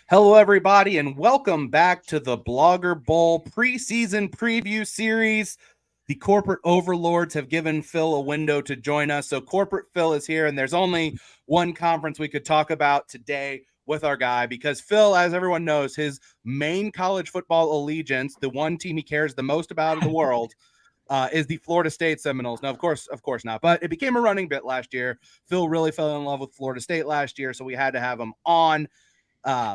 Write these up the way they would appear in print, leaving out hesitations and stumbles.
Hello, everybody, and welcome back to the Blogger Bowl preseason preview series. The corporate overlords have given Phil a window to join us. So corporate Phil is here, and there's only one conference we could talk about today with our guy because Phil, as everyone knows, his main college football allegiance, the one team he cares the most about in the world, is the Florida State Seminoles. Now, of course not, but it became a running bit last year. Phil really fell in love with Florida State last year, so we had to have him on.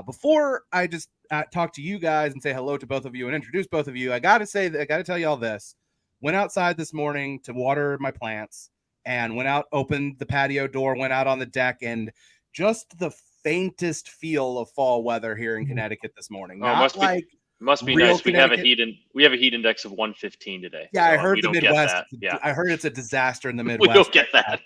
Before I just talk to you guys and say hello to both of you and introduce both of you, I got to tell you all this. Went outside this morning to water my plants and went out, opened the patio door, went out on the deck, and just the faintest feel of fall weather here in Connecticut this morning. Must be nice. We have a heat index of 115 today. Yeah, so I heard the Midwest. Yeah, I heard it's a disaster in the Midwest. We don't get that.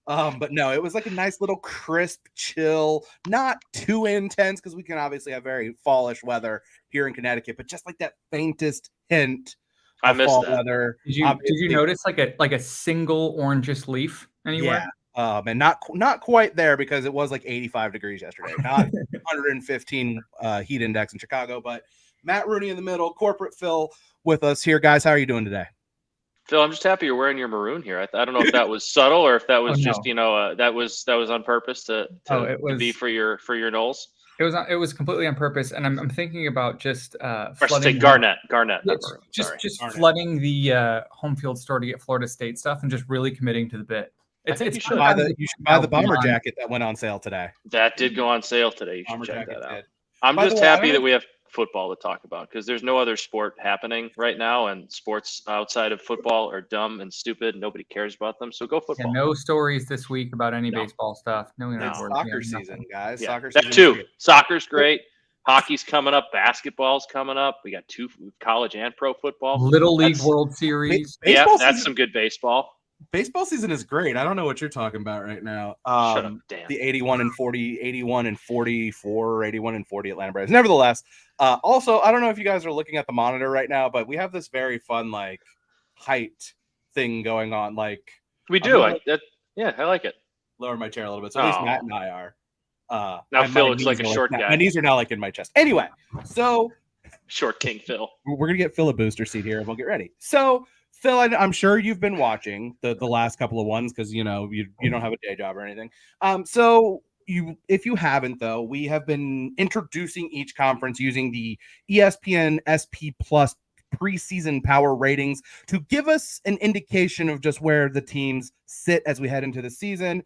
But no, it was like a nice little crisp chill, not too intense because we can obviously have very fallish weather here in Connecticut, but just like that faintest hint of fall weather. Did you notice like a single orangish leaf anywhere? Yeah. And not quite there because it was like 85 degrees yesterday, not 115 heat index in Chicago. But Matt Rooney in the middle, corporate Phil with us here, guys. How are you doing today? Phil, I'm just happy you're wearing your maroon here. I don't know if that was subtle or if that was that was on purpose to be for your Noles. It was completely on purpose, and I'm thinking about just flooding Garnett. Just flooding the home field store to get Florida State stuff, and just really committing to the bit. You should buy the bomber jacket that went on sale today. That did go on sale today. You should check that out. I'm just happy that we have football to talk about because there's no other sport happening right now, and sports outside of football are dumb and stupid. Nobody cares about them, so go football. Yeah, no stories this week about any baseball stuff. It's soccer season, guys. Yeah, soccer season too. Soccer's great. Hockey's coming up. Basketball's coming up. We got 2 college and pro football. Little League World Series. That's some good baseball. Baseball season is great. I don't know what you're talking about right now. Shut up, damn. The 81 and 44, 81 and 40 Atlanta Braves. Nevertheless, also, I don't know if you guys are looking at the monitor right now, but we have this very fun like height thing going on. Like we do. I like it. Lower my chair a little bit. So at least Matt and I are. Now Phil looks like a short guy. My knees are now like in my chest. Anyway, so short king Phil. We're gonna get Phil a booster seat here, and we'll get ready. So. Phil, I'm sure you've been watching the last couple of ones because you don't have a day job or anything. If you haven't though, we have been introducing each conference using the ESPN SP Plus preseason power ratings to give us an indication of just where the teams sit as we head into the season.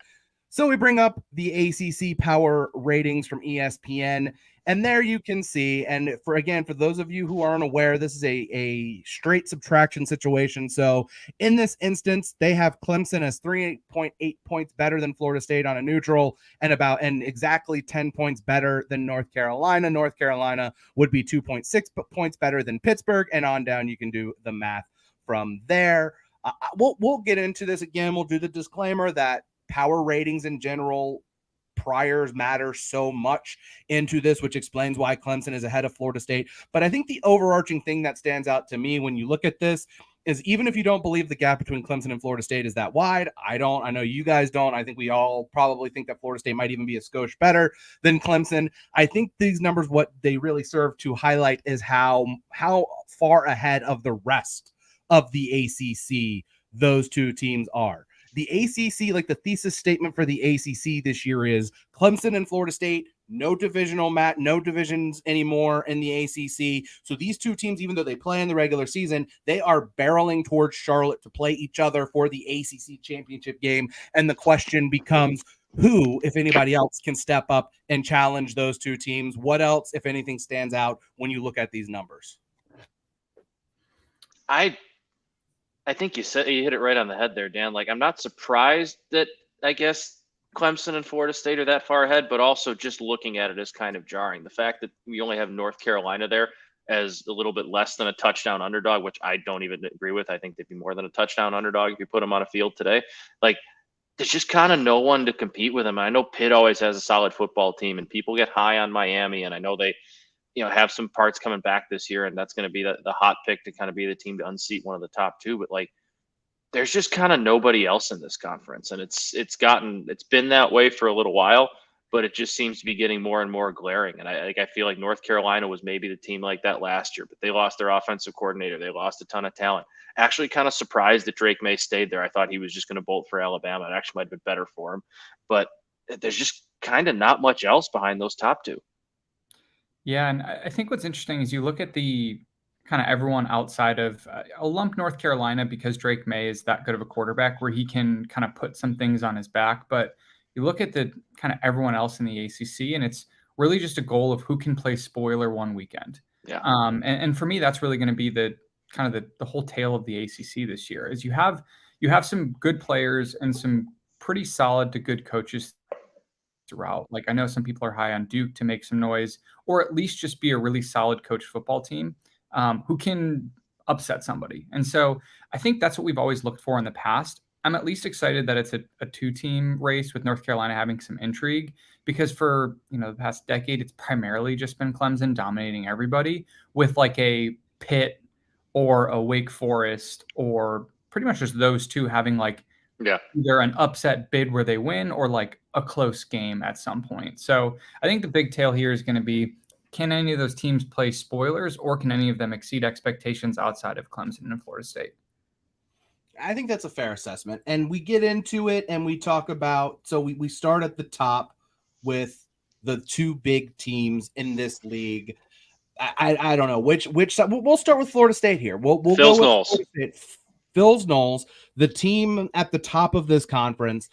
So we bring up the ACC power ratings from ESPN. And there you can see, and for those of you who aren't aware, this is a straight subtraction situation. So in this instance, they have Clemson as 3.8 points better than Florida State on a neutral and exactly 10 points better than North Carolina. North Carolina would be 2.6 points better than Pittsburgh, and on down you can do the math from there. We'll get into this again. We'll do the disclaimer that power ratings in general priors matter so much into this, which explains why Clemson is ahead of Florida State. But I think the overarching thing that stands out to me when you look at this is even if you don't believe the gap between Clemson and Florida State is that wide, I don't. I know you guys don't. I think we all probably think that Florida State might even be a skosh better than Clemson. I think these numbers, what they really serve to highlight is how far ahead of the rest of the ACC those two teams are. The ACC, like the thesis statement for the ACC this year is Clemson and Florida State, no divisions anymore in the ACC. So these two teams, even though they play in the regular season, they are barreling towards Charlotte to play each other for the ACC championship game. And the question becomes who, if anybody else, can step up and challenge those two teams? What else, if anything, stands out when you look at these numbers? I think you hit it right on the head there, Dan. Like, I'm not surprised that I guess Clemson and Florida State are that far ahead, but also just looking at it is kind of jarring. The fact that we only have North Carolina there as a little bit less than a touchdown underdog, which I don't even agree with. I think they'd be more than a touchdown underdog if you put them on a field today. Like, there's just kind of no one to compete with them. I know Pitt always has a solid football team, and people get high on Miami, and I know they have some parts coming back this year, and that's going to be the hot pick to kind of be the team to unseat one of the top two. But like, there's just kind of nobody else in this conference, and it's been that way for a little while. but it just seems to be getting more and more glaring. And I feel like North Carolina was maybe the team like that last year, but they lost their offensive coordinator. They lost a ton of talent. Actually kind of surprised that Drake May stayed there. I thought he was just going to bolt for Alabama. It actually might have been better for him, but there's just kind of not much else behind those top two. Yeah, and I think what's interesting is you look at the kind of everyone outside of I'll lump North Carolina because Drake May is that good of a quarterback where he can kind of put some things on his back. But you look at the kind of everyone else in the ACC, and it's really just a goal of who can play spoiler one weekend. Yeah. And for me, that's really going to be the kind of the whole tale of the ACC this year. Is you have some good players and some pretty solid to good coaches throughout. Like I know some people are high on Duke to make some noise, or at least just be a really solid coach football team who can upset somebody. And so I think that's what we've always looked for in the past. I'm at least excited that it's a two-team race with North Carolina having some intrigue, because for the past decade it's primarily just been Clemson dominating everybody, with like a Pitt or a Wake Forest or pretty much just those two having like either an upset bid where they win or like a close game at some point. So I think the big tale here is going to be, can any of those teams play spoilers, or can any of them exceed expectations outside of Clemson and Florida State? I think that's a fair assessment. And we get into it and we talk about, so we start at the top with the two big teams in this league. I don't know which side. We'll start with Florida State here. We'll Phil's go with Noles. Phil's Noles, the team at the top of this conference.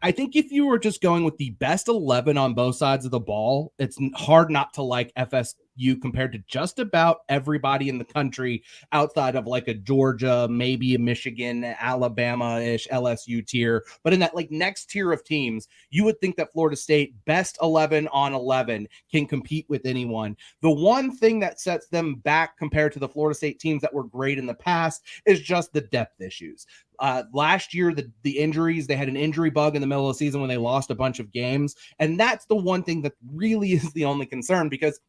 I think if you were just going with the best 11 on both sides of the ball, it's hard not to like FSU compared to just about everybody in the country outside of like a Georgia, maybe a Michigan, Alabama-ish, LSU tier. But in that like next tier of teams, you would think that Florida State, best 11 on 11, can compete with anyone. The one thing that sets them back compared to the Florida State teams that were great in the past is just the depth issues. Last year, the injuries, they had an injury bug in the middle of the season when they lost a bunch of games. And that's the one thing that really is the only concern, because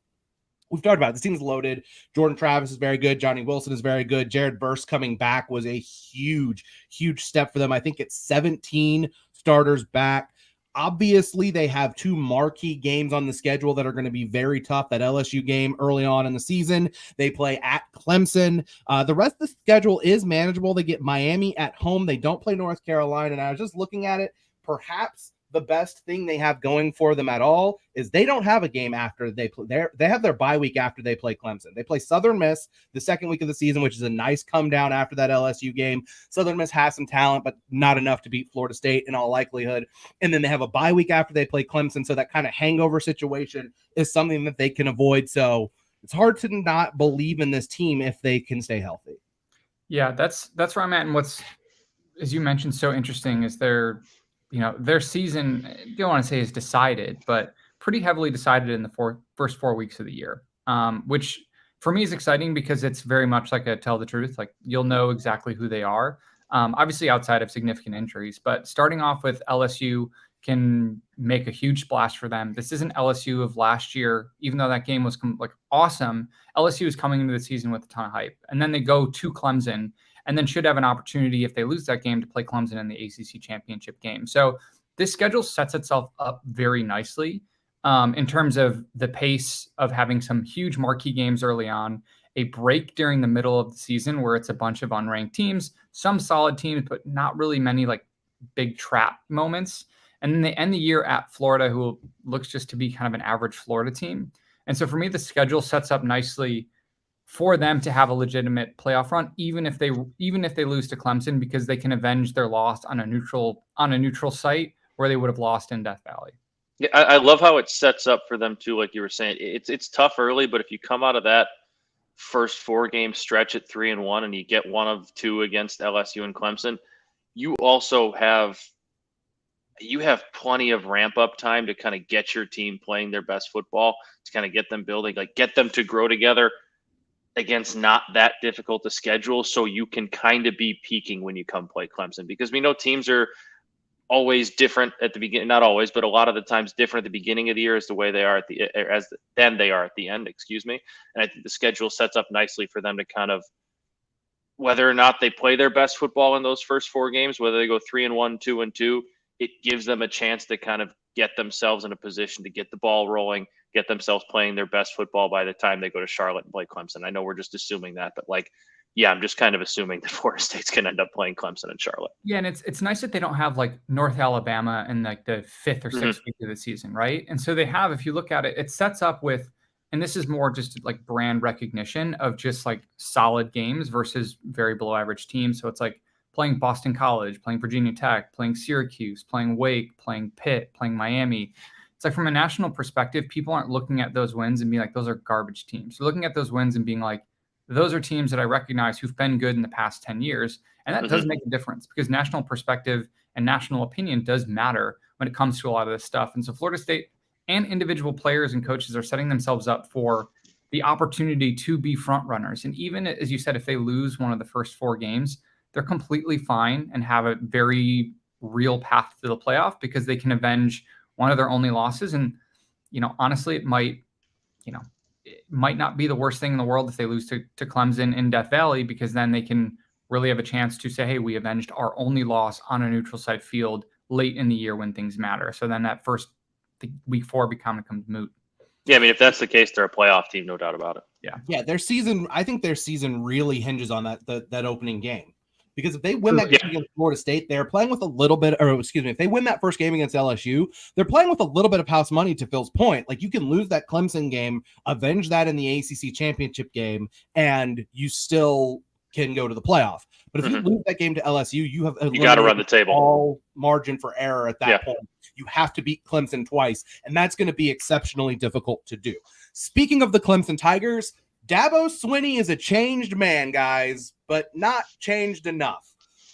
we've talked about it. This team's loaded. Jordan Travis is very good. Johnny Wilson is very good. Jared Verse coming back was a huge, huge step for them. I think it's 17 starters back. Obviously, they have two marquee games on the schedule that are going to be very tough. That LSU game early on in the season, they play at Clemson. The rest of the schedule is manageable. They get Miami at home. They don't play North Carolina. And I was just looking at it. Perhaps the best thing they have going for them at all is they don't have a game after they play. They have their bye week after they play Clemson. They play Southern Miss the second week of the season, which is a nice come down after that LSU game. Southern Miss has some talent, but not enough to beat Florida State in all likelihood. And then they have a bye week after they play Clemson. So that kind of hangover situation is something that they can avoid. So it's hard to not believe in this team if they can stay healthy. Yeah, that's where I'm at. And what's, as you mentioned, so interesting is their season, I don't want to say is decided, but pretty heavily decided in the first 4 weeks of the year, which for me is exciting because it's very much like a tell the truth. Like you'll know exactly who they are, obviously outside of significant injuries, but starting off with LSU can make a huge splash for them. This isn't LSU of last year, even though that game was awesome. LSU is coming into the season with a ton of hype, and then they go to Clemson and then should have an opportunity, if they lose that game, to play Clemson in the ACC championship game. So this schedule sets itself up very nicely in terms of the pace of having some huge marquee games early on, a break during the middle of the season where it's a bunch of unranked teams, some solid teams, but not really many like big trap moments. And then they end the year at Florida, who looks just to be kind of an average Florida team. And so for me, the schedule sets up nicely for them to have a legitimate playoff run, even if they lose to Clemson, because they can avenge their loss on a neutral site where they would have lost in Death Valley. Yeah, I love how it sets up for them too. Like you were saying, it's tough early, but if you come out of that first 4-game stretch at 3-1 and you get one of two against LSU and Clemson, you also have plenty of ramp up time to kind of get your team playing their best football, to kind of get them building, like get them to grow together against not that difficult to schedule, so you can kind of be peaking when you come play Clemson, because we know teams are always different at the beginning, not always, but a lot of the times different at the beginning of the year as the way they are than they are at the end, excuse me. And I think the schedule sets up nicely for them to kind of, whether or not they play their best football in those first 4 games, whether they go 3-1, 2-2, it gives them a chance to kind of get themselves in a position to get the ball rolling, get themselves playing their best football by the time they go to Charlotte and play Clemson. I know we're just assuming that, but like, yeah, I'm just kind of assuming that Florida State's going to end up playing Clemson and Charlotte. Yeah, and it's nice that they don't have like North Alabama in like the 5th or 6th week of the season, right? And so they have, if you look at it, it sets up with, and this is more just like brand recognition of just like solid games versus very below average teams. So it's like playing Boston College, playing Virginia Tech, playing Syracuse, playing Wake, playing Pitt, playing Miami. It's like from a national perspective, people aren't looking at those wins and being like, those are garbage teams. They're looking at those wins and being like, those are teams that I recognize who've been good in the past 10 years. And that does make a difference because national perspective and national opinion does matter when it comes to a lot of this stuff. And so Florida State and individual players and coaches are setting themselves up for the opportunity to be front runners. And even as you said, if they lose one of the first 4 games, they're completely fine and have a very real path to the playoff because they can avenge one of their only losses. And, honestly, it might not be the worst thing in the world if they lose to Clemson in Death Valley, because then they can really have a chance to say, hey, we avenged our only loss on a neutral site field late in the year when things matter. So then that week 4 becomes moot. Yeah, I mean, if that's the case, they're a playoff team, no doubt about it. Yeah, I think their season really hinges on that opening game. Because if they win that game against Florida State, they're playing with a little bit, if they win that first game against LSU, they're playing with a little bit of house money, to Phil's point. Like, you can lose that Clemson game, avenge that in the ACC championship game, and you still can go to the playoff. But if you lose that game to LSU, you got to run the table. All margin for error at that point. You have to beat Clemson twice, and that's going to be exceptionally difficult to do. Speaking of the Clemson Tigers, Dabo Swinney is a changed man, guys, but not changed enough.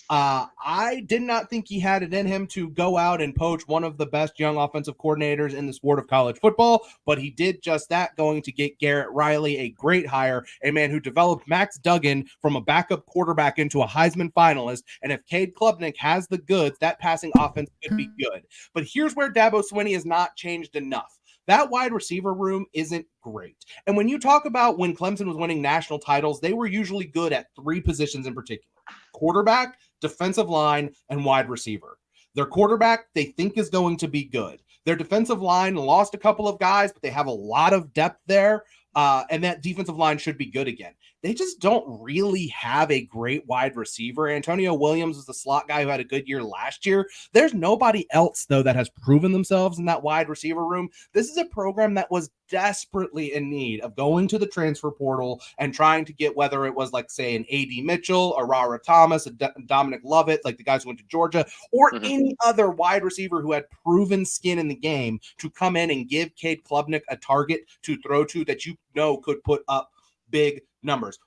I did not think he had it in him to go out and poach one of the best young offensive coordinators in the sport of college football, but he did just that, going to get Garrett Riley, a great hire, a man who developed Max Duggan from a backup quarterback into a Heisman finalist. And if Cade Klubnik has the goods, that passing offense could be good. But here's where Dabo Swinney is not changed enough. That wide receiver room isn't great. And when you talk about when Clemson was winning national titles, they were usually good at 3 positions in particular: quarterback, defensive line, and wide receiver. Their quarterback, they think, is going to be good. Their defensive line lost a couple of guys, but they have a lot of depth there. And that defensive line should be good again. They just don't really have a great wide receiver. Antonio Williams was the slot guy who had a good year last year. There's nobody else, though, that has proven themselves in that wide receiver room. This is a program that was desperately in need of going to the transfer portal and trying to get, whether it was like, say, an A.D. Mitchell, a Rara Thomas, a Dominic Lovett, like the guys who went to Georgia, or any other wide receiver who had proven skin in the game to come in and give Cade Klubnik a target to throw to that could put up big numbers.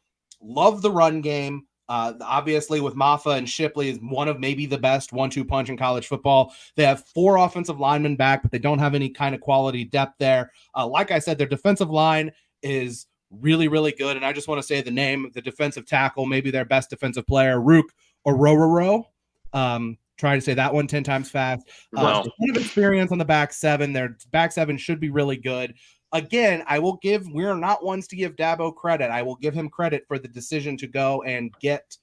Love the run game. Obviously, with Maffa and Shipley, is one of maybe the best 1-2 punch in college football. They have 4 offensive linemen back, but they don't have any kind of quality depth there. Like I said, their defensive line is really, really good. And I just want to say the name of the defensive tackle, maybe their best defensive player, Rook Orororo. Try to say that one 10 times fast. A ton of experience on the back 7. Their back 7 should be really good. Again, we're not ones to give Dabo credit. I will give him credit for the decision to go and get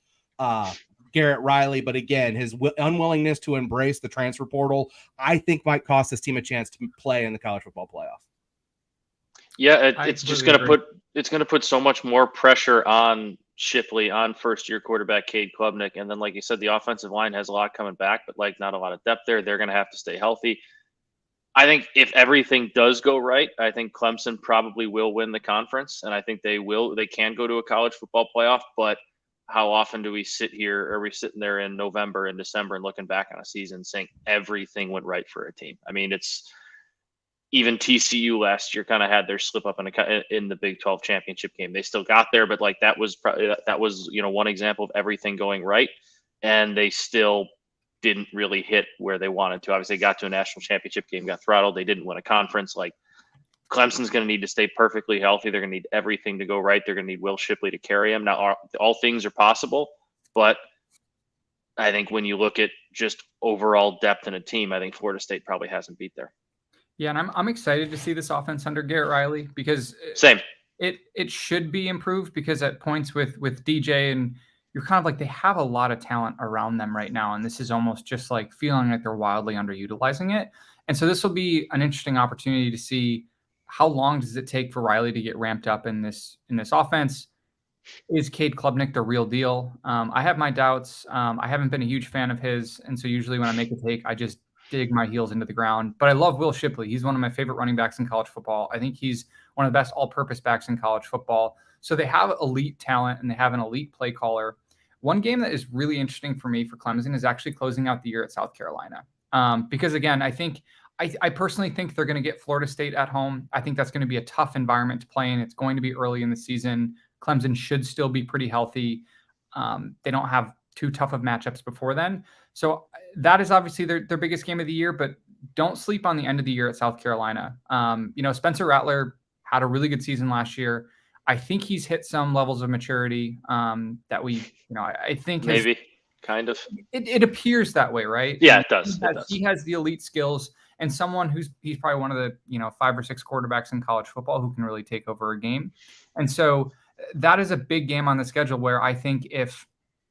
Garrett Riley. But again, his unwillingness to embrace the transfer portal, I think, might cost this team a chance to play in the college football playoff. Yeah, it's just going to put so much more pressure on Shipley, on first-year quarterback Cade Klubnik. And then, like you said, the offensive line has a lot coming back, but like not a lot of depth there. They're going to have to stay healthy. I think if everything does go right, I think Clemson probably will win the conference, and I think they can go to a college football playoff. But how often do we sit here, or are we sitting there in November and December and looking back on a season saying everything went right for a team? I mean, it's even TCU last year kind of had their slip up in the Big 12 championship game. They still got there, but like that was one example of everything going right, and they still didn't really hit where they wanted to. Obviously, they got to a national championship game, got throttled. They didn't win a conference. Like, Clemson's going to need to stay perfectly healthy. They're going to need everything to go right. They're going to need Will Shipley to carry him. Now, all things are possible, but I think when you look at just overall depth in a team, I think Florida State probably hasn't beat there. Yeah, and I'm excited to see this offense under Garrett Riley because same. It should be improved because at points with DJ and you're kind of like, they have a lot of talent around them right now. And this is almost just like feeling like they're wildly underutilizing it. And so this will be an interesting opportunity to see how long does it take for Riley to get ramped up in this offense. Is Cade Klubnik the real deal? I have my doubts. I haven't been a huge fan of his. And so usually when I make a take, I just dig my heels into the ground. But I love Will Shipley. He's one of my favorite running backs in college football. I think he's one of the best all-purpose backs in college football. So they have elite talent and they have an elite play caller. One game that is really interesting for me for Clemson is actually closing out the year at South Carolina. Because again, I personally think they're going to get Florida State at home. I think that's going to be a tough environment to play in. It's going to be early in the season. Clemson should still be pretty healthy. They don't have too tough of matchups before then. So that is obviously their biggest game of the year, but don't sleep on the end of the year at South Carolina. Spencer Rattler had a really good season last year. I think he's hit some levels of maturity that I think maybe kind of. It appears that way, right? Yeah, it does. He has the elite skills and someone he's probably one of the 5 or 6 quarterbacks in college football who can really take over a game. And so that is a big game on the schedule where I think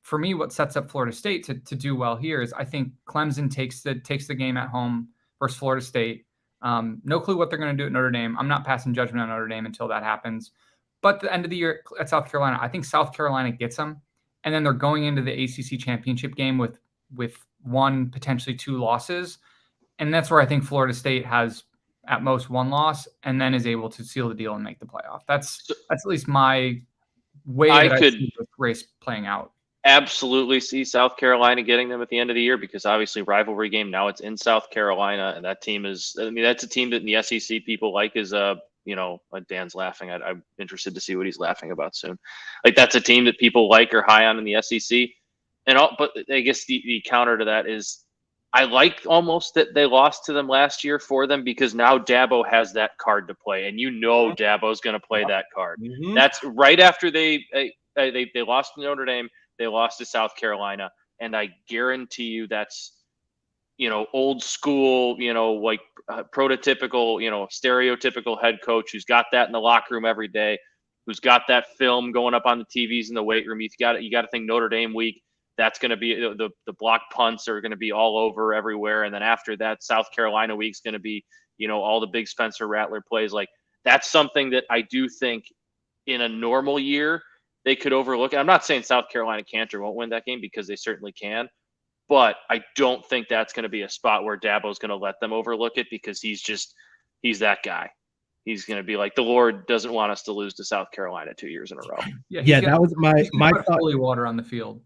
for me, what sets up Florida State to do well here is I think Clemson takes the game at home versus Florida State. No clue what they're going to do at Notre Dame. I'm not passing judgment on Notre Dame until that happens. But at the end of the year at South Carolina, I think South Carolina gets them. And then they're going into the ACC championship game with 1, potentially 2 losses. And that's where I think Florida State has at most 1 loss and then is able to seal the deal and make the playoff. That's at least my way I see this race playing out. Absolutely see South Carolina getting them at the end of the year because obviously rivalry game. Now it's in South Carolina and that team that's a team that in the SEC people like is Dan's laughing. I'm interested to see what he's laughing about soon. Like that's a team that people like or high on in the SEC. But I guess the counter to that is I like almost that they lost to them last year for them because now Dabo has that card to play, and Dabo's going to play that card. Mm-hmm. That's right after they lost to Notre Dame, they lost to South Carolina, and I guarantee you that's old school, prototypical, stereotypical head coach who's got that in the locker room every day, who's got that film going up on the TVs in the weight room. You got to think Notre Dame week. That's going to be the block punts are going to be all over everywhere. And then after that, South Carolina week's going to be, all the big Spencer Rattler plays. Like that's something that I do think in a normal year they could overlook. I'm not saying South Carolina can't or won't win that game because they certainly can, but I don't think that's going to be a spot where Dabo's going to let them overlook it because he's that guy. He's going to be like, the Lord doesn't want us to lose to South Carolina 2 years in a row. Yeah, that was my holy water on the field.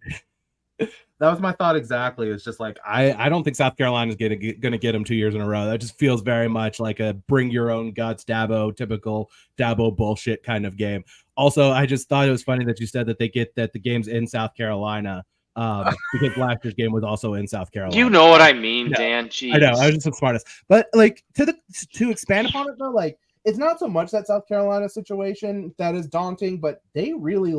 That was my thought exactly. It's just like I don't think South Carolina is going to get him 2 years in a row. That just feels very much like a bring your own guts typical Dabo bullshit kind of game. Also, I just thought it was funny that you said that the game's in South Carolina because last year's game was also in South Carolina. You know what I mean, Dan? Jeez. I know. I was just the smartest. But like to expand upon it though, like it's not so much that South Carolina situation that is daunting, but they really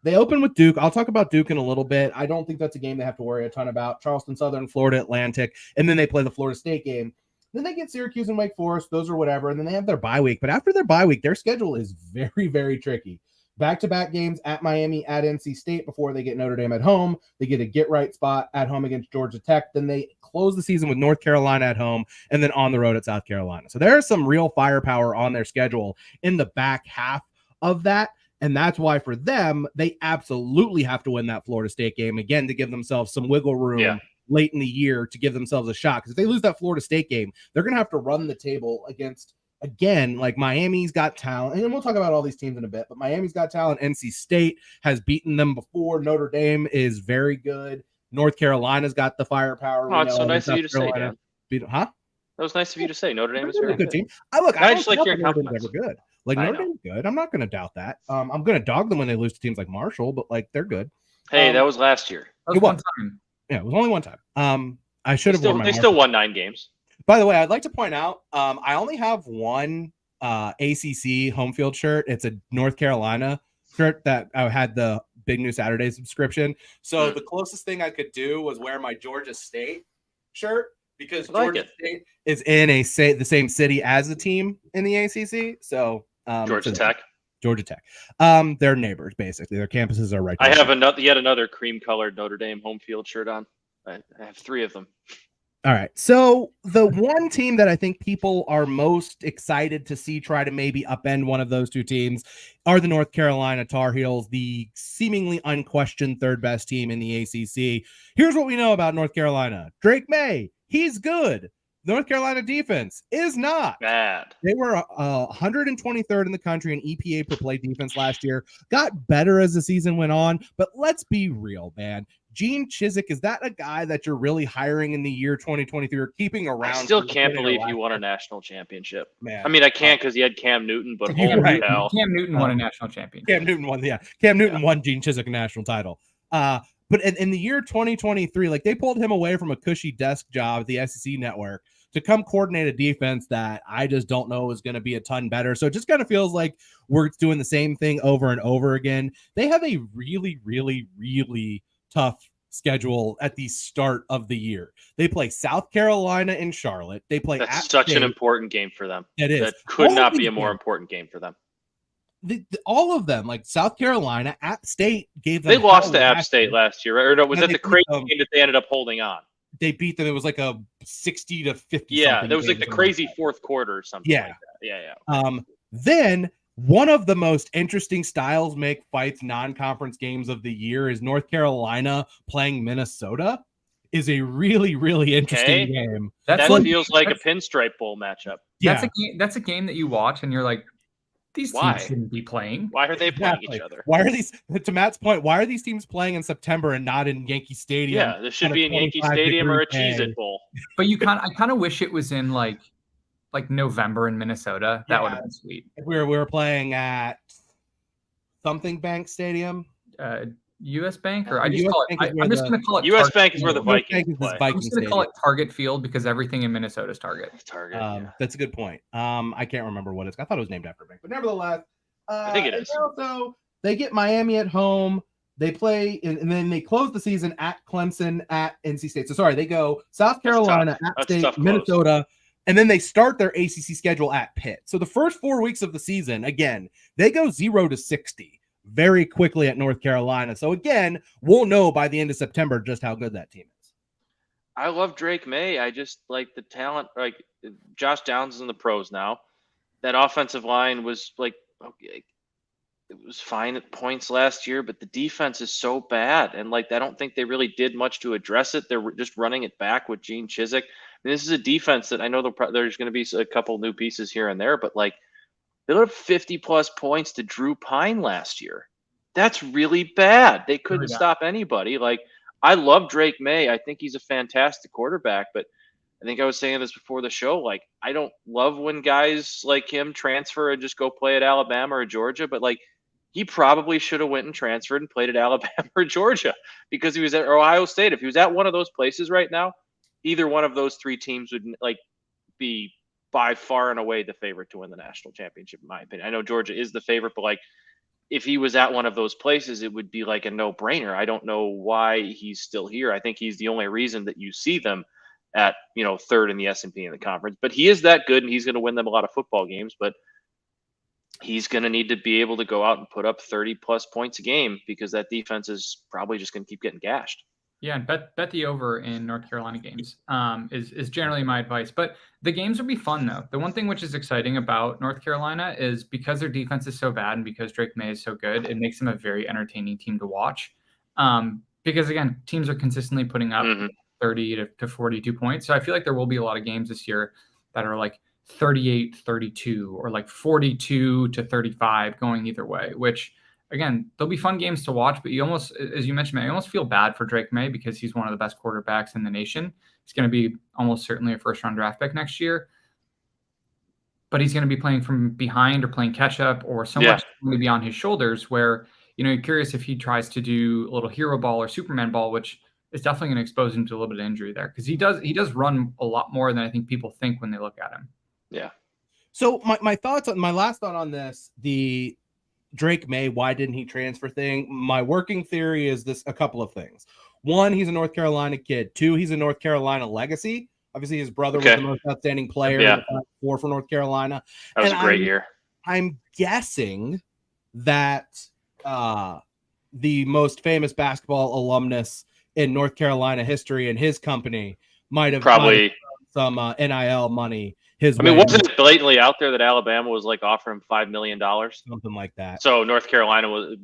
they open with Duke. I'll talk about Duke in a little bit. I don't think that's a game they have to worry a ton about. Charleston Southern, Florida Atlantic, and then they play the Florida State game. Then they get Syracuse and Wake Forest. Those are whatever. And then they have their bye week. But after their bye week, their schedule is very, very tricky. Back-to-back games at Miami, at NC State before they get Notre Dame at home. They get a get-right spot at home against Georgia Tech. Then they close the season with North Carolina at home and then on the road at South Carolina. So there is some real firepower on their schedule in the back half of that. And that's why for them, they absolutely have to win that Florida State game again to give themselves some wiggle room late in the year to give themselves a shot. Because if they lose that Florida State game, they're going to have to run the table against, again, like Miami's got talent. And we'll talk about all these teams in a bit, but Miami's got talent. NC State has beaten them before. Notre Dame is very good. North Carolina's got the firepower. Oh, it's so nice of you to say, Dan. Huh? That was nice of you to say. Notre Dame is very good team. I just like your compliments. Ever good. Like Notre Dame's good. I'm not going to doubt that. I'm going to dog them when they lose to teams like Marshall, but like they're good. Hey, that was last year. That was one time. Yeah, it was only one time. I should have. They still won 9 games. By the way, I'd like to point out, I only have one ACC home field shirt. It's a North Carolina shirt that I had the Big New Saturday subscription. So the closest thing I could do was wear my Georgia State shirt. Because Georgia State is in the same city as the team in the ACC. So Georgia Tech. Georgia Tech. They're neighbors, basically. Their campuses are right I there. have yet another cream-colored Notre Dame home field shirt on. I have 3 of them. All right. So the one team that I think people are most excited to see try to maybe upend one of those two teams are the North Carolina Tar Heels, the seemingly unquestioned third best team in the ACC. Here's what we know about North Carolina. Drake May, he's good. The North Carolina defense is not bad. They were 123rd in the country in EPA per play defense last year. Got better as the season went on, but let's be real, man. Gene Chizik, is that a guy that you're really hiring in the year 2023 or keeping around? I still can't believe he won a national championship. Man, I mean, I can't because he had Cam Newton, but Cam Newton won a national championship. Cam Newton won Gene Chizik a national title. But in the year 2023, like they pulled him away from a cushy desk job at the SEC network to come coordinate a defense that I just don't know is going to be a ton better. So it just kind of feels like we're doing the same thing over and over again. They have a really, really, really tough schedule at the start of the year. They play South Carolina in Charlotte. They play That's such an important game for them. It is. That could not be a more important game for them. All of them, like South Carolina, App State gave them. They lost to App State last year, right? Or no, was that the crazy game that they ended up holding on? They beat them. It was like a 60-50. Yeah, that was like the crazy fourth quarter or something. Yeah, like that. Yeah. Then one of the most interesting styles make fights non-conference games of the year is North Carolina playing Minnesota. Is a really, really interesting game. That feels like a pinstripe bowl matchup. Yeah, that's a game that you watch and you're like, these teams shouldn't be playing. Why are they playing each other? Why are these, to Matt's point, why are these teams playing in September and not in Yankee Stadium? Yeah, this should be in Yankee Stadium or a Cheez-It Bowl. But I kind of wish it was in like November in Minnesota. That would have been sweet. If we were playing at something Bank Stadium. US Bank, or I'm just going to call it US Bank is where the Vikings play. I'm just going to call it Target Field because everything in Minnesota is Target. That's a good point. I can't remember what it's. I thought it was named after a bank, but nevertheless, I think it is. Also, they get Miami at home. They play, and then they close the season at Clemson, at NC State. So sorry, they go South Carolina, App State, Minnesota, and then they start their ACC schedule at Pitt. So the first 4 weeks of the season, again, they go 0-60. Very quickly at North Carolina. So again, we'll know by the end of September just how good that team is. I love Drake May. I just like the talent. Like Josh Downs is in the pros now. That offensive line was like, okay, it was fine at points last year, but the defense is so bad. And like, I don't think they really did much to address it. They're just running it back with Gene Chizik. I mean, this is a defense that I know there's going to be a couple new pieces here and there, but like, they let up 50-plus points to Drew Pine last year. That's really bad. They couldn't stop anybody. Like, I love Drake May. I think he's a fantastic quarterback, but I think I was saying this before the show. Like, I don't love when guys like him transfer and just go play at Alabama or Georgia, but like, he probably should have went and transferred and played at Alabama or Georgia because he was at Ohio State. If he was at one of those places right now, either one of those 3 teams would like be by far and away the favorite to win the national championship, in my opinion. I know Georgia is the favorite, but like if he was at one of those places, it would be like a no-brainer. I don't know why he's still here. I think he's the only reason that you see them at, 3rd in the S&P in the conference. But he is that good, and he's going to win them a lot of football games. But he's going to need to be able to go out and put up 30-plus points a game because that defense is probably just going to keep getting gashed. Yeah, and bet the over in North Carolina games is generally my advice. But the games will be fun, though. The one thing which is exciting about North Carolina is because their defense is so bad and because Drake May is so good, it makes them a very entertaining team to watch. Because, again, teams are consistently putting up 30 to 42 points. So I feel like there will be a lot of games this year that are like 38-32 or like 42-35 going either way, which – again, there'll be fun games to watch, but you almost, as you mentioned, May, you almost feel bad for Drake May because he's one of the best quarterbacks in the nation. He's going to be almost certainly a first-round draft pick next year, but he's going to be playing from behind or playing catch-up or so much going to be on his shoulders where, you're curious if he tries to do a little hero ball or Superman ball, which is definitely going to expose him to a little bit of injury there because he does run a lot more than I think people think when they look at him. Yeah. So my last thought on this, the Drake May, why didn't he transfer thing? My working theory is a couple of things. 1, he's a North Carolina kid. 2, he's a North Carolina legacy. Obviously, his brother was the most outstanding player in the top 4 for North Carolina. That was a great year. I'm guessing that the most famous basketball alumnus in North Carolina history and his company might have Probably some NIL money his I mean, way, wasn't it blatantly out there that Alabama was like offering him $5 million? something like that. So North Carolina was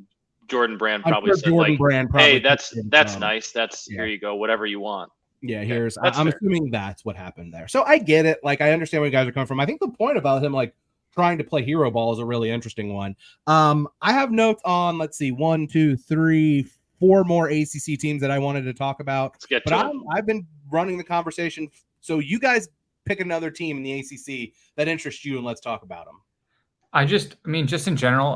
Jordan Brand I'm probably sure said Jordan like, Brand probably "Hey, that's picked him from- nice. That's yeah. here you go. Whatever you want." Yeah, Okay, here's that's I'm fair. assuming that's what happened there. So I get it. Like I understand where you guys are coming from. I think the point about him like trying to play hero ball is a really interesting one. I have notes on, let's see, 1, 2, 3, 4 more ACC teams that I wanted to talk about. Let's get But to it. I've been running the conversation. So you guys pick another team in the ACC that interests you, and let's talk about them. just in general,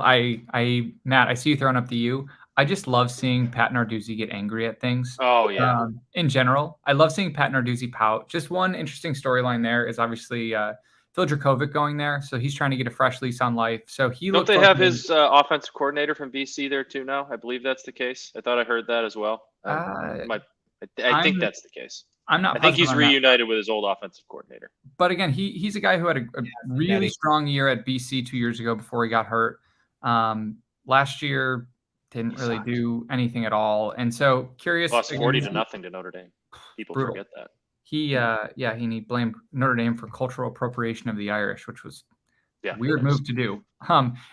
Matt, I see you throwing up the U. I just love seeing Pat Narduzzi get angry at things. Oh yeah. In general, I love seeing Pat Narduzzi pout. Just one interesting storyline there is obviously Phil Dracovic going there, so he's trying to get a fresh lease on life. So he Don't they have his offensive coordinator from BC there too now? I believe that's the case. I thought I heard that as well. I think that's the case. I'm not. I think he's positive on that. reunited with his old offensive coordinator. But again, he's a guy who had a really strong year at BC 2 years ago before he got hurt. Last year didn't really do anything at all, and so curious. Lost 40-0 to Notre Dame. People Brutal. forget that. He blamed Notre Dame for cultural appropriation of the Irish, which was a weird move to do.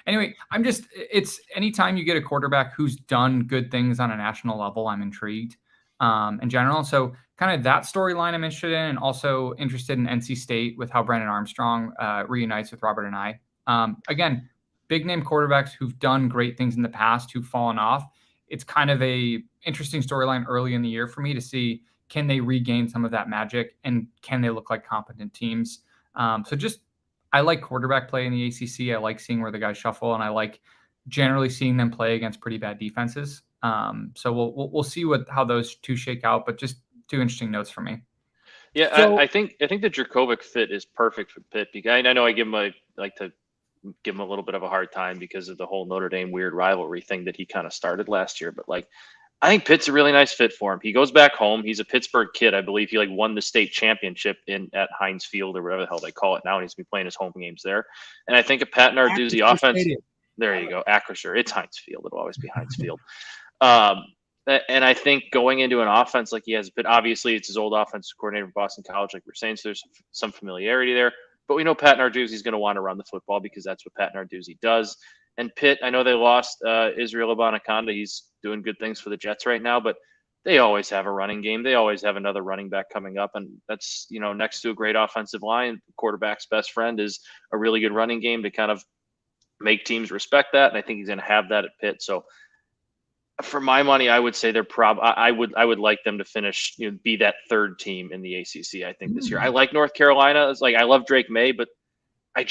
Anyway, it's anytime you get a quarterback who's done good things on a national level, I'm intrigued in general. So kind of that storyline I'm interested in, and also interested in NC State with how Brandon Armstrong reunites with Robert and I. Again, big name quarterbacks who've done great things in the past, who've fallen off. It's kind of a interesting storyline early in the year for me to see, can they regain some of that magic, and can they look like competent teams? I like quarterback play in the ACC. I like seeing where the guys shuffle, and I like generally seeing them play against pretty bad defenses. So we'll see how those two shake out, but just two interesting notes for me. Yeah, so, I think the Dracovic fit is perfect for Pitt, because I know I like to give him a little bit of a hard time because of the whole Notre Dame weird rivalry thing that he kind of started last year. But like, I think Pitt's a really nice fit for him. He goes back home. He's a Pittsburgh kid. I believe he won the state championship at Heinz Field, or whatever the hell they call it now, and he's been playing his home games there. And I think a Pat Narduzzi offense. Stadium. There you go, Acrisure. It's Heinz Field. It'll always be Heinz Field. And I think going into an offense like he has, but obviously it's his old offensive coordinator from Boston College, like we're saying, so there's some familiarity there. But we know Pat Narduzzi is going to want to run the football because that's what Pat Narduzzi does. And Pitt, I know they lost Israel Abanikanda. He's doing good things for the Jets right now, but they always have a running game. They always have another running back coming up, and that's, next to a great offensive line, the quarterback's best friend is a really good running game to kind of make teams respect that. And I think he's going to have that at Pitt. So for my money, I would say I would like them to finish, be that third team in the ACC. I think this year. I like North Carolina. It's like, I love Drake May, but I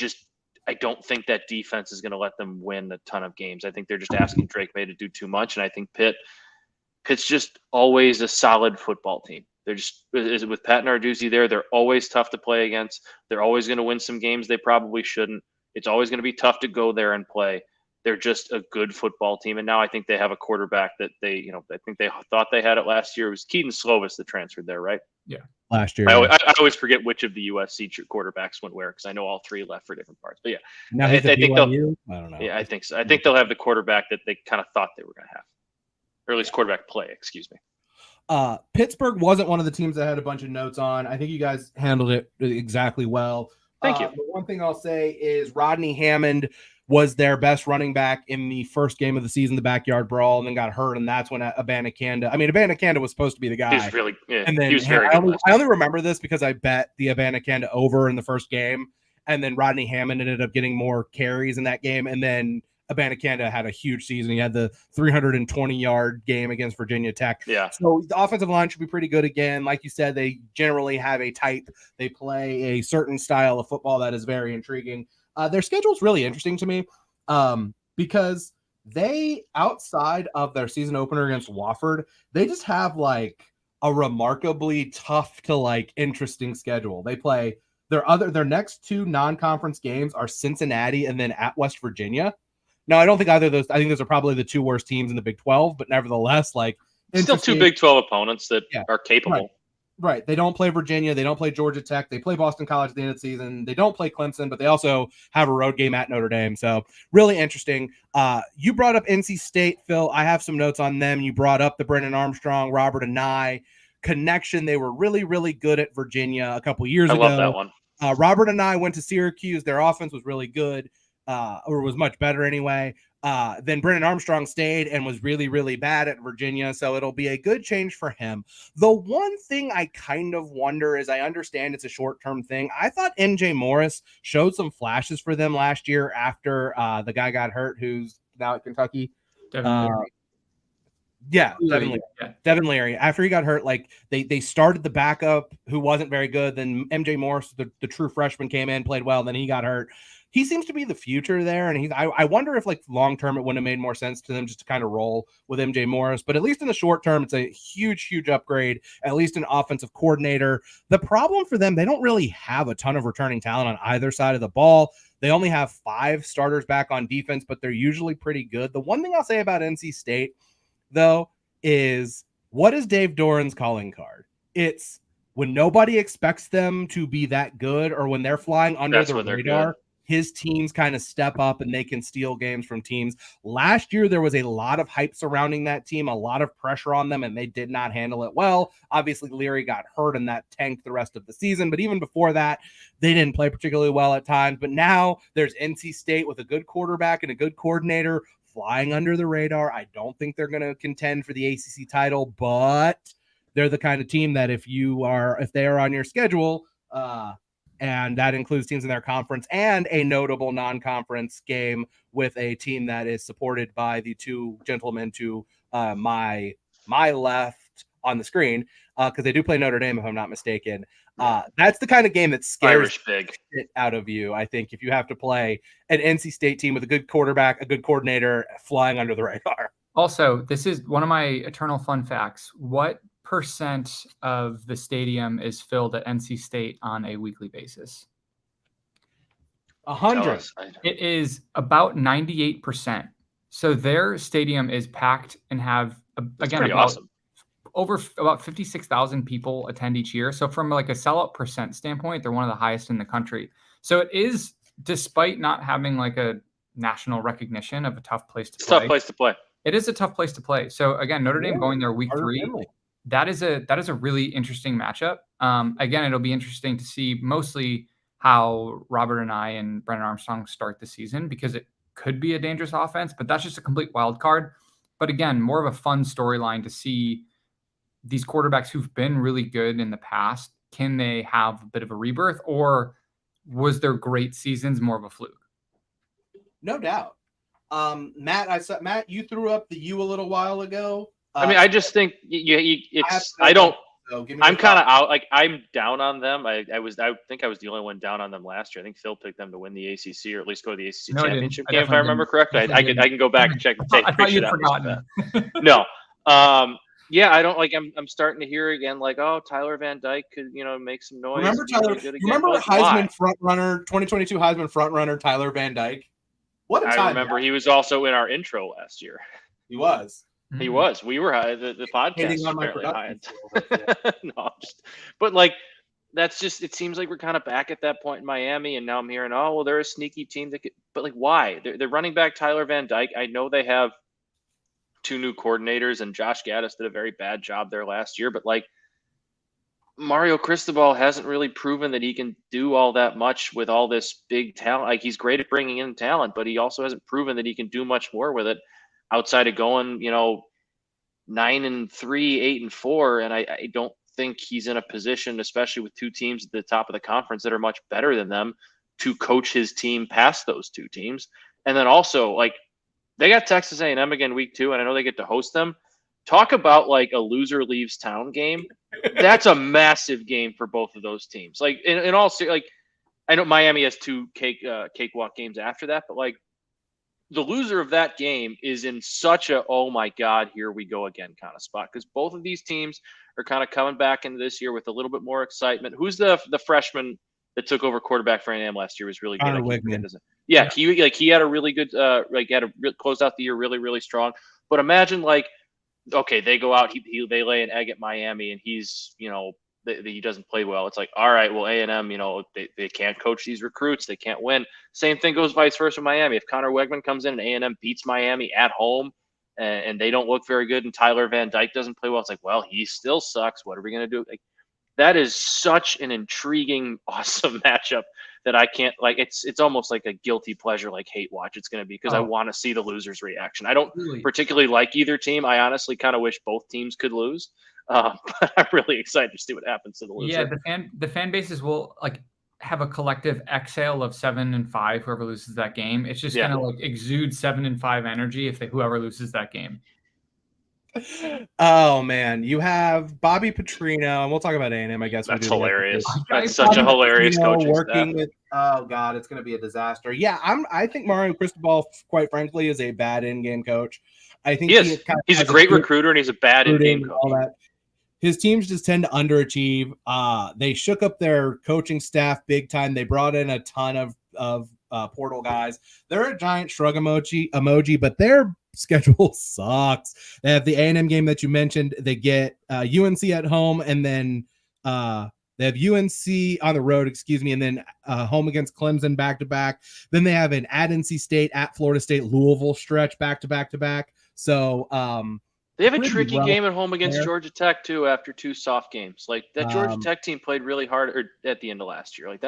don't think that defense is going to let them win a ton of games. I think they're just asking Drake May to do too much, and I think Pitt's just always a solid football team. They're just, with Pat Narduzzi there, they're always tough to play against. They're always going to win some games they probably shouldn't. It's always going to be tough to go there and play. They're just a good football team. And now I think they have a quarterback that I think they thought they had it last year. It was Keaton Slovis that transferred there, right? Yeah. Last year. I always forget which of the USC quarterbacks went where, because I know all three left for different parts. But yeah, now I think they'll, I don't know. Yeah, I think so. I think they'll have the quarterback that they kind of thought they were going to have, or at least quarterback play, excuse me. Pittsburgh wasn't one of the teams that I had a bunch of notes on. I think you guys handled it exactly well. Thank you. The one thing I'll say is Rodney Hammond was their best running back in the first game of the season, the backyard brawl, and then got hurt, and that's when Abanikanda was supposed to be the guy. He's really, and then he was very good. I only remember this because I bet the Abanikanda over in the first game, and then Rodney Hammond ended up getting more carries in that game, and then Abanikanda had a huge season. He had the 320-yard game against Virginia Tech. Yeah. So the offensive line should be pretty good again. Like you said, they generally have a type. They play a certain style of football that is very intriguing. Their schedule is really interesting to me because they, outside of their season opener against Wofford, they just have like a remarkably tough to like interesting schedule. They play their next two non-conference games are Cincinnati and then at West Virginia. Now, I don't think either of those. I think those are probably the two worst teams in the Big 12, but nevertheless, like still two Big 12 opponents that are capable. Right. Right. They don't play Virginia. They don't play Georgia Tech. They play Boston College at the end of the season. They don't play Clemson, but they also have a road game at Notre Dame. So really interesting. You brought up NC State, Phil. I have some notes on them. You brought up the Brennan Armstrong, Robert Anae connection. They were really, really good at Virginia a couple years ago. I love that one. Robert Anae went to Syracuse. Their offense was really good, or was much better anyway. Then Brennan Armstrong stayed and was really, really bad at Virginia. So it'll be a good change for him. The one thing I kind of wonder is, I understand it's a short-term thing. I thought MJ Morris showed some flashes for them last year after the guy got hurt, who's now at Kentucky. Devin Leary. After he got hurt, like they started the backup who wasn't very good. Then MJ Morris, the true freshman, came in, played well. Then he got hurt. He seems to be the future there, and I wonder if like long term it wouldn't have made more sense to them just to kind of roll with MJ Morris. But at least in the short term, it's a huge upgrade. At least an offensive coordinator. The problem for them, they don't really have a ton of returning talent on either side of the ball. They only have 5 starters back on defense, but they're usually pretty good. The one thing I'll say about NC State, though, is what is Dave Doran's calling card? It's when nobody expects them to be that good, or when they're flying under the radar, his teams kind of step up and they can steal games from teams. Last year, there was a lot of hype surrounding that team, a lot of pressure on them, and they did not handle it well. Obviously, Leary got hurt and that tanked the rest of the season. But even before that, they didn't play particularly well at times. But now there's NC State with a good quarterback and a good coordinator flying under the radar. I don't think they're going to contend for the ACC title, but they're the kind of team that if they are on your schedule, and that includes teams in their conference and a notable non-conference game with a team that is supported by the 2 gentlemen to my left on the screen, because they do play Notre Dame, if I'm not mistaken. That's the kind of game that scares the shit out of you, I think, if you have to play an NC State team with a good quarterback, a good coordinator, flying under the radar. Also, this is one of my eternal fun facts. What % of the stadium is filled at NC State on a weekly basis? 100. It is about 98%. So their stadium is packed and have awesome. Over about 56,000 people attend each year. So from like a sellout % standpoint, they're one of the highest in the country. So it is, despite not having like a national recognition, of a tough place to play. Tough place to play. It is a tough place to play. So again, Notre Dame going there week 3. That is a really interesting matchup. Again, it'll be interesting to see mostly how Robert Anae and Brennan Armstrong start the season, because it could be a dangerous offense, but that's just a complete wild card. But again, more of a fun storyline to see these quarterbacks who've been really good in the past. Can they have a bit of a rebirth, or was their great seasons more of a fluke? No doubt. Matt, you threw up the U a little while ago. I just think I'm kind of out. Like, I'm down on them. I think I was the only one down on them last year. I think Phil picked them to win the ACC, or at least go to the ACC championship game, if I remember correctly. I can go back and check the tape. I thought you'd forgotten. No. Yeah, I don't like. I'm starting to hear again, like, oh, Tyler Van Dyke could, make some noise. Remember Heisman frontrunner, 2022 Heisman frontrunner Tyler Van Dyke? What a time! I remember he was also in our intro last year. He was. He was. We were high. The podcast was apparently high. No, but like, that's just. It seems like we're kind of back at that point in Miami, and now I'm hearing, oh, well, they're a sneaky team that could. But like, why? They're running back Tyler Van Dyke. I know they have 2 new coordinators, and Josh Gaddis did a very bad job there last year. But like, Mario Cristobal hasn't really proven that he can do all that much with all this big talent. Like, he's great at bringing in talent, but he also hasn't proven that he can do much more with it outside of going, 9-3, 8-4. And I don't think he's in a position, especially with 2 teams at the top of the conference that are much better than them, to coach his team past those 2 teams. And then also, like, they got Texas A&M again week 2, and I know they get to host them. Talk about like a loser leaves town game. That's a massive game for both of those teams. Like, in all, like, I know Miami has 2 cakewalk games after that, but like, the loser of that game is in such a, oh my God, here we go again kind of spot, because both of these teams are kind of coming back into this year with a little bit more excitement. Who's the freshman that took over quarterback for A&M last year? Was really good. Yeah, he had a really good closed out the year really, really strong. But imagine, like, okay, they go out, they lay an egg at Miami, and he's he doesn't play well. It's like, all right, well, A&M, they can't coach these recruits. They can't win. Same thing goes vice versa with Miami. If Connor Wegman comes in and A&M beats Miami at home and they don't look very good and Tyler Van Dyke doesn't play well, it's like, well, he still sucks. What are we going to do? Like, that is such an intriguing, awesome matchup that I can't it's almost like a guilty pleasure, like hate watch it's going to be because I want to see the loser's reaction. I don't particularly like either team. I honestly kind of wish both teams could lose. But I'm really excited to see what happens to the loser. Yeah, the fan bases will have a collective exhale of 7-5. Whoever loses that game, it's just gonna exude 7-5 energy if whoever loses that game. Oh man, you have Bobby Petrino, and we'll talk about A&M. I guess that's hilarious. That's Bobby such a hilarious coaching working staff. With, oh god, it's going to be a disaster. Yeah, I think Mario Cristobal, quite frankly, is a bad in-game coach. I think he's a great recruiter, and he's a bad in-game coach. All that. His teams just tend to underachieve. They shook up their coaching staff big time. They brought in a ton of portal guys. They're a giant shrug emoji, but their schedule sucks. They have the A&M game that you mentioned. They get UNC at home, and then they have UNC on the road, and then home against Clemson back-to-back. Then they have an at NC State, at Florida State, Louisville stretch back-to-back. So they have a tricky game at home against Georgia Tech, too, after 2 soft games. Like, that Georgia Tech team played really hard at the end of last year. Like,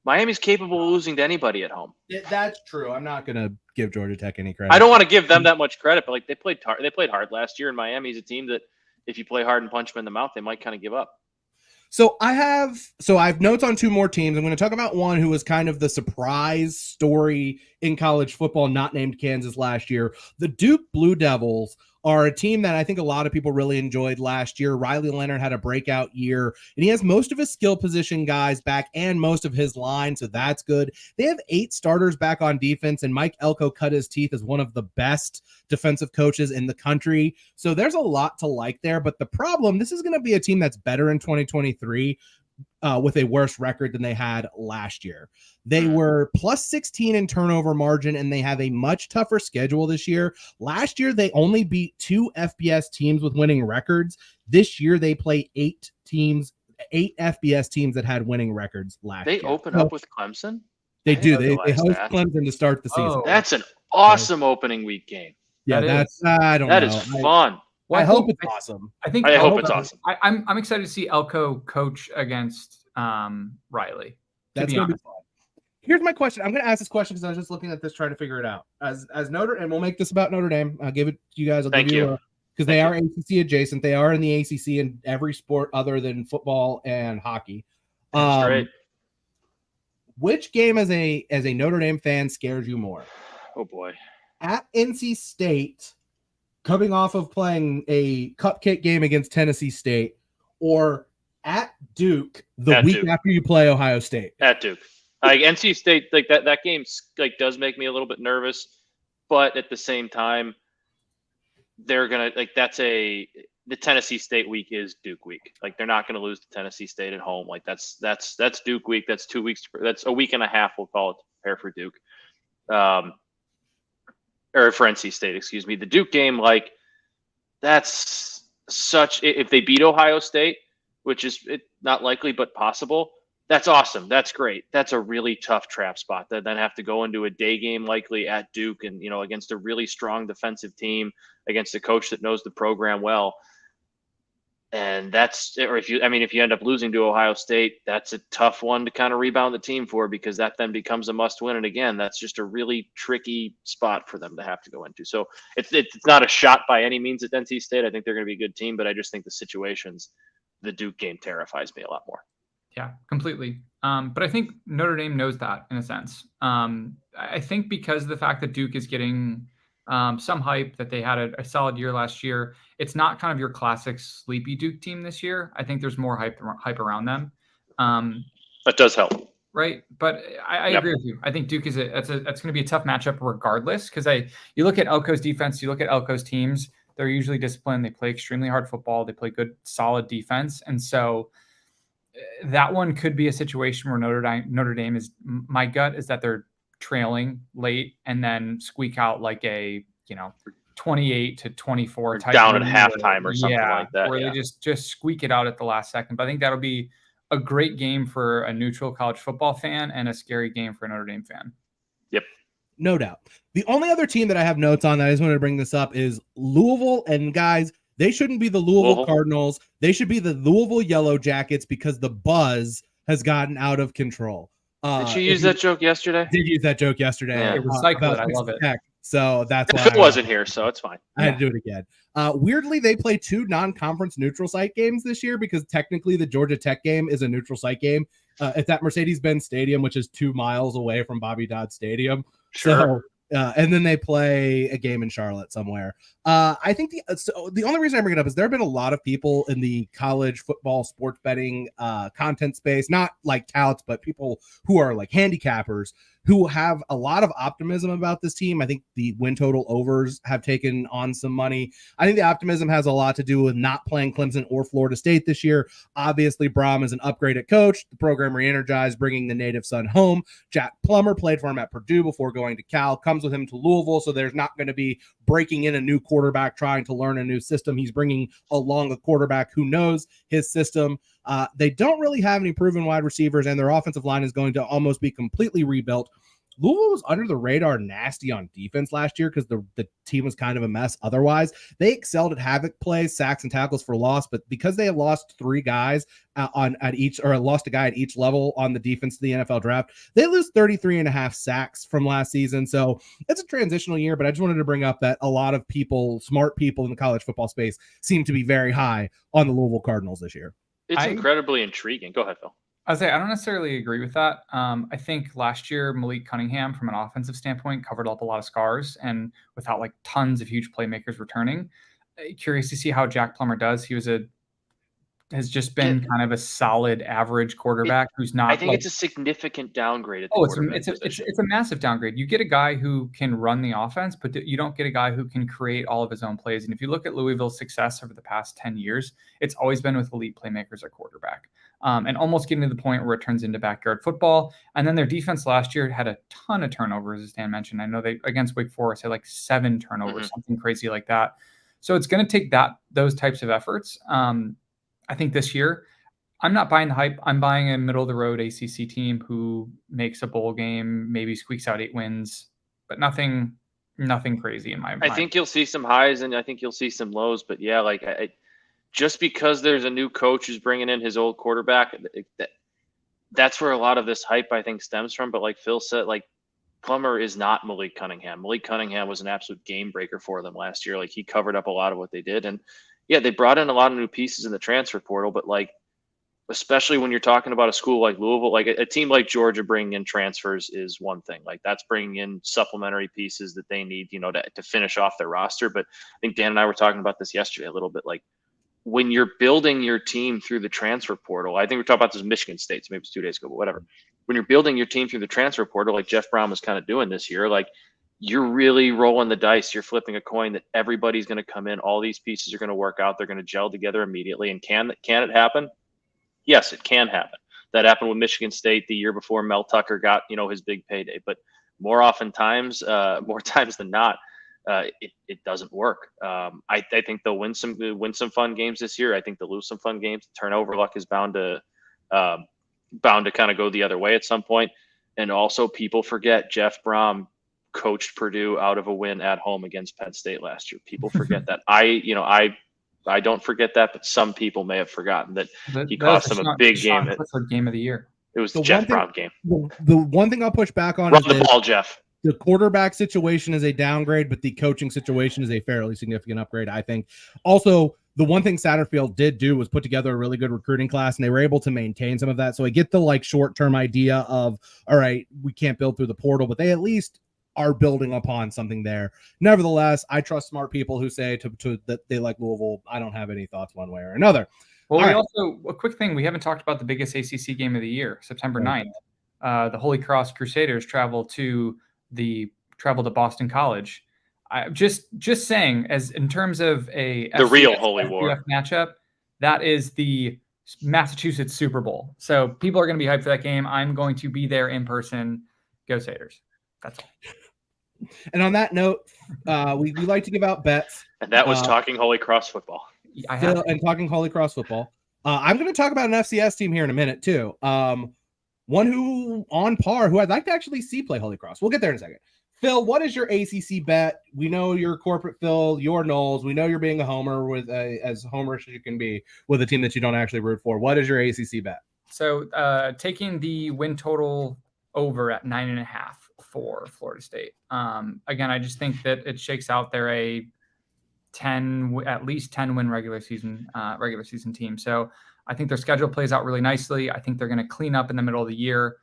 Miami's capable of losing to anybody at home. That's true. I'm not going to give Georgia Tech any credit. I don't want to give them that much credit, but they played hard last year, and Miami's a team that if you play hard and punch them in the mouth, they might kind of give up. So I have notes on 2 more teams. I'm going to talk about one who was kind of the surprise story in college football, not named Kansas last year. The Duke Blue Devils are a team that I think a lot of people really enjoyed last year. Riley Leonard had a breakout year, and he has most of his skill position guys back and most of his line, so that's good. They have 8 starters back on defense, and Mike Elko cut his teeth as one of the best defensive coaches in the country. So there's a lot to like there, but the problem, this is going to be a team that's better in 2023 with a worse record than they had last year. They were plus 16 in turnover margin, and they have a much tougher schedule this year. Last year, they only beat 2 FBS teams with winning records. This year, they play 8 FBS teams that had winning records last year. They open up with Clemson? They do. They host Clemson to start the season. That's an awesome opening week game. Yeah, I don't know. That is fun. Well, I hope it's awesome. I hope it's awesome. I'm excited to see Elko coach against Riley. That's going to be fun. Here's my question. I'm going to ask this question because I was just looking at this, trying to figure it out. As Notre, and we'll make this about Notre Dame. I'll give it to you guys. Thank you. Because they are ACC adjacent. They are in the ACC in every sport other than football and hockey. That's right. Which game as a Notre Dame fan scares you more? Oh boy. At NC State, coming off of playing a cupcake game against Tennessee State, or at Duke after you play Ohio State? At Duke. NC State, that game does make me a little bit nervous, but at the same time, they're gonna the Tennessee State week is Duke week. They're not gonna lose to Tennessee State at home. That's Duke week. That's 2 weeks. That's a week and a half. We'll call it to prepare for Duke, or for NC State. Excuse me. The Duke game, that's such. If they beat Ohio State, which is not likely but possible. That's awesome. That's great. That's a really tough trap spot. They then have to go into a day game likely at Duke and, against a really strong defensive team, against a coach that knows the program well. And if you end up losing to Ohio State, that's a tough one to kind of rebound the team for, because that then becomes a must win. And again, that's just a really tricky spot for them to have to go into. So it's not a shot by any means at NC State. I think they're going to be a good team, but I just think the Duke game terrifies me a lot more. Yeah, completely. But I think Notre Dame knows that in a sense. I think because of the fact that Duke is getting some hype, that they had a solid year last year, it's not kind of your classic sleepy Duke team this year. I think there's more hype around them. That does help. Right. But I agree with you. I think Duke that's going to be a tough matchup regardless, because you look at Elko's defense, you look at Elko's teams, they're usually disciplined. They play extremely hard football. They play good, solid defense. And so that one could be a situation where Notre Dame is, my gut is that they're trailing late and then squeak out 28-24 type down at win halftime or something like that. Where they just squeak it out at the last second. But I think that'll be a great game for a neutral college football fan and a scary game for a Notre Dame fan. Yep. No doubt. The only other team that I have notes on that I just wanted to bring this up is Louisville. And guys, they shouldn't be the Louisville Cardinals. They should be the Louisville Yellow Jackets because the buzz has gotten out of control. Did you use that joke yesterday? Did use that joke yesterday. Yeah, recycle it. I love it. Tech. So that's why Phil wasn't here, so it's fine. I had to do it again. Weirdly, they play 2 non-conference neutral site games this year because technically the Georgia Tech game is a neutral site game. It's at Mercedes-Benz Stadium, which is 2 miles away from Bobby Dodd Stadium. Sure. So, and then they play a game in Charlotte somewhere. I think the only reason I bring it up is there have been a lot of people in the college football sports betting content space, not like touts, but people who are like handicappers who have a lot of optimism about this team. I think the win total overs have taken on some money. I think the optimism has a lot to do with not playing Clemson or Florida State this year. Obviously, Brom is an upgraded coach. The program re-energized, bringing the native son home. Jack Plummer played for him at Purdue before going to Cal, comes with him to Louisville, so there's not going to be breaking in a new quarterback trying to learn a new system. He's bringing along a quarterback who knows his system. They don't really have any proven wide receivers, and their offensive line is going to almost be completely rebuilt. Louisville was under the radar nasty on defense last year because the team was kind of a mess otherwise. They excelled at havoc plays, sacks, and tackles for loss, but because they have lost 3 guys lost a guy at each level on the defense of the NFL draft, they lose 33.5 sacks from last season. So it's a transitional year, but I just wanted to bring up that a lot of people, smart people in the college football space, seem to be very high on the Louisville Cardinals this year. It's incredibly intriguing. Go ahead, Phil. I don't necessarily agree with that. I think last year, Malik Cunningham, from an offensive standpoint, covered up a lot of scars and without like tons of huge playmakers returning. Curious to see how Jack Plummer does. He has just been kind of a solid average quarterback who's not. I think it's a significant downgrade. It's a massive downgrade. You get a guy who can run the offense, but you don't get a guy who can create all of his own plays. And if you look at Louisville's success over the past 10 years, it's always been with elite playmakers at quarterback. And almost getting to the point where it turns into backyard football. And then their defense last year had a ton of turnovers, as Dan mentioned. I know they against Wake Forest had like 7 turnovers, something crazy like that. So it's going to take those types of efforts. I think this year, I'm not buying the hype. I'm buying a middle of the road ACC team who makes a bowl game, maybe squeaks out 8 wins, but nothing crazy in my mind. I think you'll see some highs and I think you'll see some lows. But yeah, like just because there's a new coach who's bringing in his old quarterback, that's where a lot of this hype, I think, stems from. But like Phil said, like Plummer is not Malik Cunningham. Malik Cunningham was an absolute game breaker for them last year. Like he covered up a lot of what they did. And yeah, they brought in a lot of new pieces in the transfer portal, but like, especially when you're talking about a school like Louisville, like a team like Georgia bringing in transfers is one thing. Like that's bringing in supplementary pieces that they need, to finish off their roster. But I think Dan and I were talking about this yesterday a little bit. Like when you're building your team through the transfer portal, I think we talked about this in Michigan State, so maybe it's 2 days ago, but whatever. When you're building your team through the transfer portal, like Jeff Brown was kind of doing this year, like you're really rolling the dice. You're flipping a coin that everybody's going to come in. All these pieces are going to work out. They're going to gel together immediately. And can it happen? Yes, it can happen. That happened with Michigan State the year before Mel Tucker got, his big payday. But more times than not, it doesn't work. I think they'll win some fun games this year. I think they'll lose some fun games. Turnover luck is bound to kind of go the other way at some point. And also, people forget Jeff Brom coached Purdue out of a win at home against Penn State last year. People forget that. I don't forget that, but some people may have forgotten that he cost them a big game. Game of the year. It was the Jeff Brom game. The one thing I'll push back on is the ball, Jeff. The quarterback situation is a downgrade, but the coaching situation is a fairly significant upgrade, I think. Also, the one thing Satterfield did do was put together a really good recruiting class, and they were able to maintain some of that. So I get the short-term idea of, all right, we can't build through the portal, but they at least are building upon something there. Nevertheless, I trust smart people who say that they like Louisville. I don't have any thoughts one way or another. Well, also, a quick thing, we haven't talked about the biggest ACC game of the year, September 9th. The Holy Cross Crusaders travel to Boston College. Just saying, as in terms of the real Holy War matchup, that is the Massachusetts Super Bowl. So people are going to be hyped for that game. I'm going to be there in person. Go Satyrs. That's all. And on that note, we like to give out bets. And that was talking Holy Cross football. I have And talking Holy Cross football. I'm going to talk about an FCS team here in a minute too. One who on par, who I'd like to actually see play Holy Cross. We'll get there in a second. Phil, what is your ACC bet? We know you're corporate Phil, you're Noles. We know you're being a homer with as homerish as you can be with a team that you don't actually root for. What is your ACC bet? So taking the win total over at 9.5 for Florida State. Again, I just think that it shakes out there at least 10 win regular season team. So I think their schedule plays out really nicely. I think they're going to clean up in the middle of the year.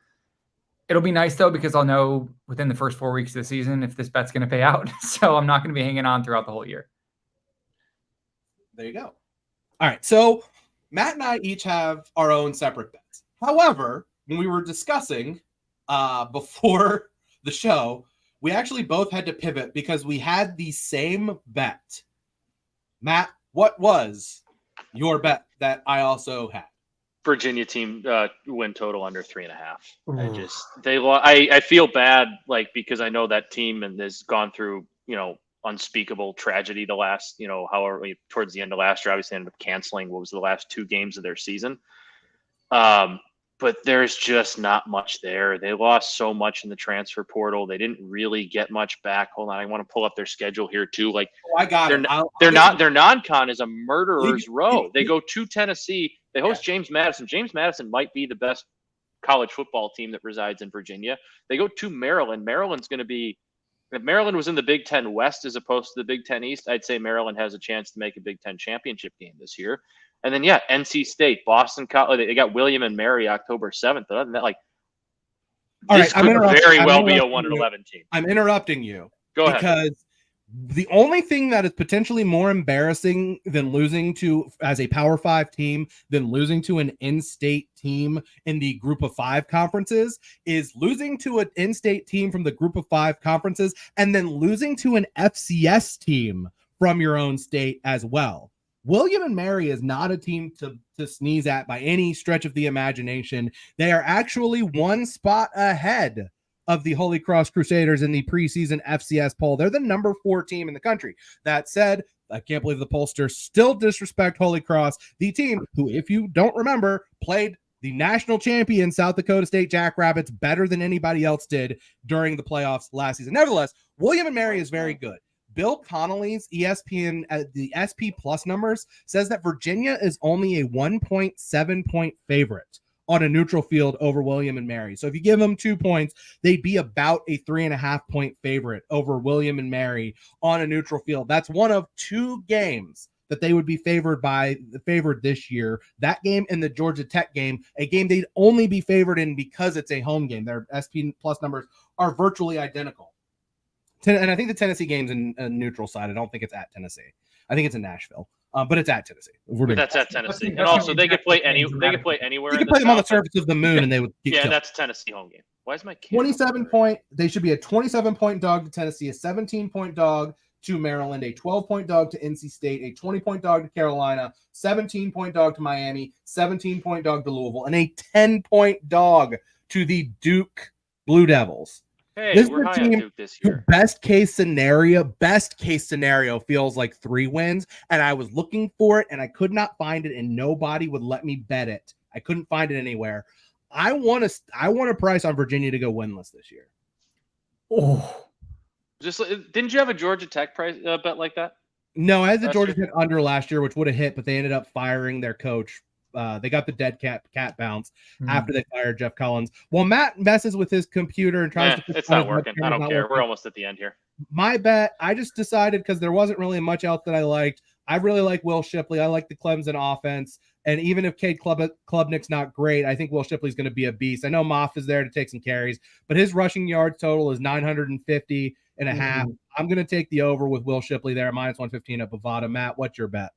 It'll be nice though, because I'll know within the first 4 weeks of the season if this bet's going to pay out. So I'm not going to be hanging on throughout the whole year. There you go. All right. So Matt and I each have our own separate bets. However, when we were discussing before the show, we actually both had to pivot because we had the same bet. Matt, what was your bet that I also had? Virginia team win total under 3.5. I feel bad, like, because I know that team and has gone through, unspeakable tragedy the last, however, towards the end of last year, obviously ended up canceling what was the last 2 games of their season. But there's just not much there. They lost so much in the transfer portal. They didn't really get much back. Hold on, I want to pull up their schedule here too. Like, I got it. Their non-con is a murderer's row. They go to Tennessee. They host James Madison. James Madison might be the best college football team that resides in Virginia. They go to Maryland. Maryland's going to be, if Maryland was in the Big Ten West as opposed to the Big Ten East, I'd say Maryland has a chance to make a Big Ten championship game this year. And then, NC State, Boston College. They got William and Mary October 7th. But other than that, this could very well be a 1-11 team. I'm interrupting you. Go ahead. Because the only thing that is potentially more embarrassing than losing to, as a Power 5 team, than losing to an in-state team in the Group of 5 conferences is losing to an in-state team from the Group of 5 conferences and then losing to an FCS team from your own state as well. William and Mary is not a team to sneeze at by any stretch of the imagination. They are actually 1 spot ahead of the Holy Cross Crusaders in the preseason FCS poll. They're the number 4 team in the country. That said, I can't believe the pollsters still disrespect Holy Cross, the team who, if you don't remember, played the national champion South Dakota State Jackrabbits better than anybody else did during the playoffs last season. Nevertheless, William and Mary is very good. Bill Connolly's ESPN, the SP Plus numbers, says that Virginia is only a 1.7 point favorite on a neutral field over William and Mary. So if you give them 2 points, they'd be about a 3.5 point favorite over William and Mary on a neutral field. That's one of 2 games that they would be favored this year. That game and the Georgia Tech game, a game they'd only be favored in because it's a home game. Their SP Plus numbers are virtually identical. And I think the Tennessee game's in a neutral side. I don't think it's at Tennessee. I think it's in Nashville, but it's at Tennessee. That's at Tennessee, and also they could play anywhere. You could play them on the surface of the moon, and they would. That's a Tennessee home game. Why is my 27 point? They should be a 27 point dog to Tennessee, a 17 point dog to Maryland, a 12 point dog to NC State, a 20 point dog to Carolina, 17 point dog to Miami, 17 point dog to Louisville, and a 10 point dog to the Duke Blue Devils. Hey, this we're high on Duke this year. Best case scenario feels like 3 wins, and I was looking for it, and I could not find it, and nobody would let me bet it. I couldn't find it anywhere. I want a price on Virginia to go winless this year. Oh, didn't you have a Georgia Tech price bet like that? No, I had the Georgia Tech under last year, which would have hit, but they ended up firing their coach. They got the dead cat bounce after they fired Jeff Collins. Well, Matt messes with his computer and tries to. It's not working. I don't care. We're almost at the end here. My bet, I just decided because there wasn't really much else that I liked. I really like Will Shipley. I like the Clemson offense. And even if Cade Klubnik's not great, I think Will Shipley's going to be a beast. I know Moff is there to take some carries, but his rushing yards total is 950 and a half. I'm going to take the over with Will Shipley there, minus 115 at Bovada. Matt, what's your bet?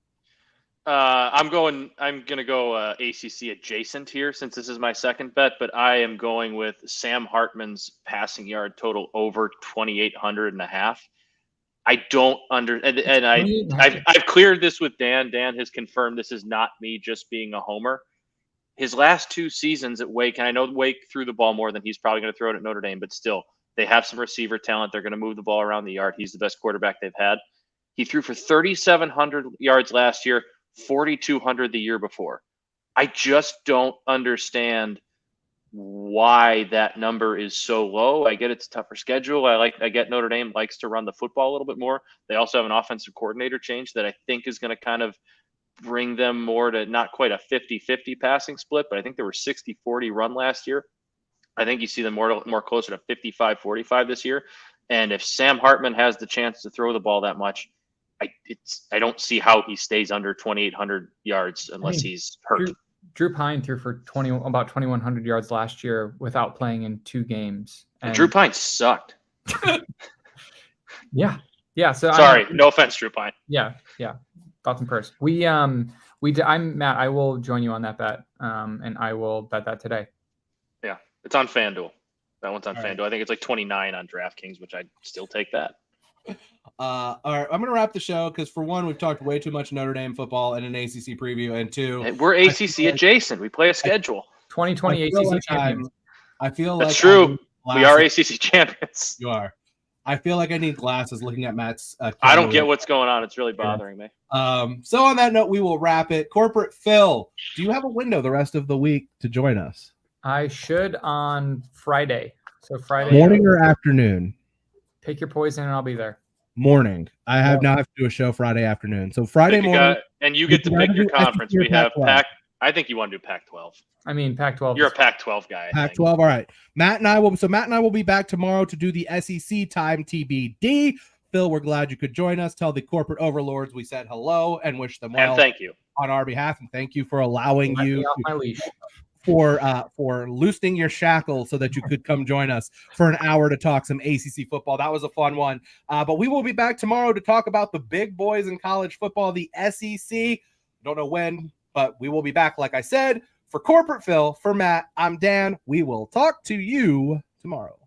I'm going to go ACC adjacent here since this is my second bet, but I am going with Sam Hartman's passing yard total over 2,800 and a half. I don't I've cleared this with Dan. Dan has confirmed this is not me just being a homer. His last 2 seasons at Wake, and I know Wake threw the ball more than he's probably going to throw it at Notre Dame, but still, They have some receiver talent. They're going to move the ball around the yard. He's the best quarterback they've had. He threw for 3,700 yards last year, 4,200 the year before. I just don't understand why that number is so low. I get it's a tougher schedule. I get Notre Dame likes to run the football a little bit more. They also have an offensive coordinator change that I think is going to kind of bring them more to not quite a 50-50 passing split, but I think there were 60-40 run last year. I think you see them more closer to 55-45 this year. And if Sam Hartman has the chance to throw the ball that much, I don't see how he stays under 2,800 yards unless he's hurt. Drew Pine threw for about 2,100 yards last year without playing in 2 games. And Drew Pine sucked. Yeah. So sorry, no offense, Drew Pine. Yeah. Thoughts and prayers. I'm Matt. I will join you on that bet, and I will bet that today. Yeah, it's on FanDuel. That one's on FanDuel. Right. I think it's like 29 on DraftKings, which I'd still take that. All right, I'm going to wrap the show because for one, we've talked way too much Notre Dame football and an ACC preview, and two, we're ACC adjacent. We play a schedule. 2020 ACC champions. I feel like that's true. We are ACC champions. You are. I feel like I need glasses looking at Matt's. I don't get what's going on. It's really bothering me. So on that note, we will wrap it. Corporate Phil, do you have a window the rest of the week to join us? I should on Friday. So Friday morning or afternoon. Pick your poison, and I'll be there. Morning. I have now have to do a show Friday afternoon. So Friday morning. And you get to pick your conference. We have Pac. I think you want to do Pac-12. I mean, Pac-12. You're a Pac-12 guy. Pac-12. All right. Matt and I will be back tomorrow to do the SEC time TBD. Phil, we're glad you could join us. Tell the corporate overlords we said hello and wish them well. And thank you on our behalf, and thank you for allowing you off my leash. For loosening your shackles so that you could come join us for an hour to talk some ACC football. That was a fun one. But we will be back tomorrow to talk about the big boys in college football, the SEC. Don't know when, but we will be back, like I said. For Corporate Phil, for Matt, I'm Dan. We will talk to you tomorrow.